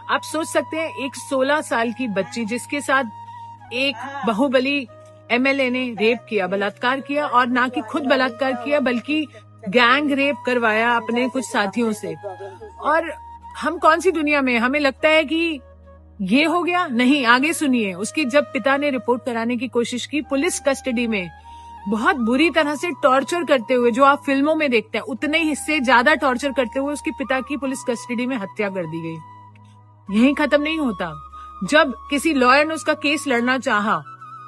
आप सोच सकते हैं एक 16 साल की बच्ची जिसके साथ एक बाहुबली एमएलए ने रेप किया, बलात्कार किया, और ना कि खुद बलात्कार किया बल्कि गैंग रेप करवाया अपने कुछ साथियों से। और हम कौन सी दुनिया में, हमें लगता है कि ये हो गया। नहीं, आगे सुनिए। उसकी जब पिता ने रिपोर्ट कराने की कोशिश की, पुलिस कस्टडी में बहुत बुरी तरह से टॉर्चर करते हुए, जो आप फिल्मों में देखते हैं उतने ही से ज्यादा टॉर्चर करते हुए उसके पिता की पुलिस कस्टडी में हत्या कर दी गई। यहीं खत्म नहीं होता। जब किसी लॉयर ने उसका केस लड़ना चाहा,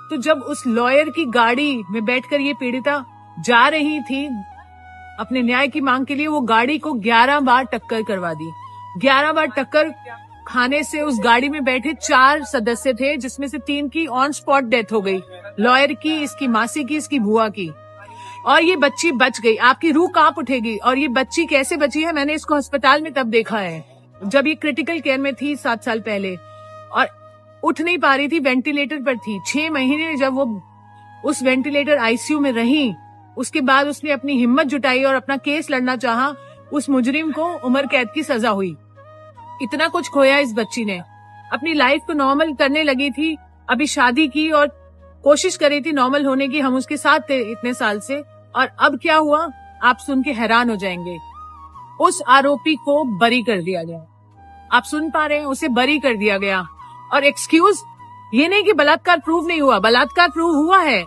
तो जब उस लॉयर की गाड़ी में बैठकर ये पीड़िता जा रही थी अपने न्याय की मांग के लिए, वो गाड़ी को 11 बार टक्कर करवा दी। 11 बार टक्कर खाने से उस गाड़ी में बैठे 4 सदस्य थे, जिसमें से 3 की ऑन स्पॉट डेथ हो गई, लॉयर की, इसकी मासी की, इसकी बुआ की, और ये बच्ची बच गई। आपकी रूह कांप उठेगी। और ये बच्ची कैसे बची है, मैंने इसको अस्पताल में तब देखा है जब ये क्रिटिकल केयर में थी 7 साल पहले, और उठ नहीं पा रही थी, वेंटिलेटर पर थी। 6 महीने जब वो उस वेंटिलेटर आईसीयू में रही, उसके बाद उसने अपनी हिम्मत जुटाई और अपना केस लड़ना चाहा। उस मुजरिम को उम्र कैद की सजा हुई। इतना कुछ खोया इस बच्ची ने। अपनी लाइफ को नॉर्मल करने लगी थी, अभी शादी की और कोशिश कर रही थी नॉर्मल होने की। हम उसके साथ थे इतने साल से, और अब क्या हुआ आप सुन के हैरान हो जाएंगे। उस आरोपी को बरी कर दिया गया। आप सुन पा रहे हैं, उसे बरी कर दिया गया। और एक्सक्यूज, ये नहीं कि बलात्कार प्रूव नहीं हुआ, बलात्कार प्रूव हुआ है,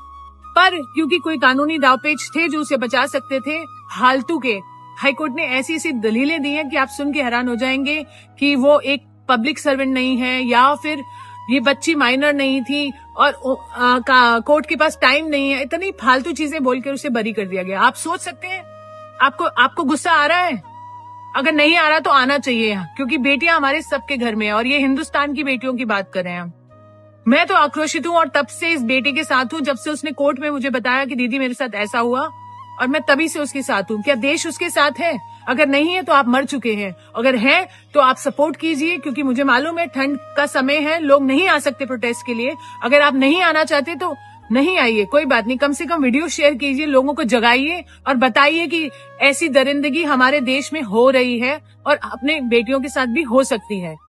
पर क्योंकि कोई कानूनी दावपेच थे जो उसे बचा सकते थे, फालतू के हाईकोर्ट ने ऐसी ऐसी दलीलें दी हैं कि आप सुन के हैरान हो जाएंगे कि वो एक पब्लिक सर्वेंट नहीं है, या फिर ये बच्ची माइनर नहीं थी और कोर्ट के पास टाइम नहीं है। इतनी फालतू चीजें बोलकर उसे बरी कर दिया गया। आप सोच सकते हैं, आपको गुस्सा आ रहा है? अगर नहीं आ रहा तो आना चाहिए, क्योंकि बेटियां हमारे सबके घर में है, और ये हिंदुस्तान की बेटियों की बात कर रहे हैं हम। मैं तो आक्रोशित हूँ और तब से इस बेटी के साथ हूँ, जब से उसने कोर्ट में मुझे बताया कि दीदी मेरे साथ ऐसा हुआ, और मैं तभी से उसके साथ हूँ। क्या देश उसके साथ है? अगर नहीं है तो आप मर चुके हैं, अगर है तो आप सपोर्ट कीजिए, क्योंकि मुझे मालूम है ठंड का समय है, लोग नहीं आ सकते प्रोटेस्ट के लिए। अगर आप नहीं आना चाहते तो नहीं आइए, कोई बात नहीं, कम से कम वीडियो शेयर कीजिए, लोगों को जगाइए और बताइए कि ऐसी दरिंदगी हमारे देश में हो रही है और अपने बेटियों के साथ भी हो सकती है।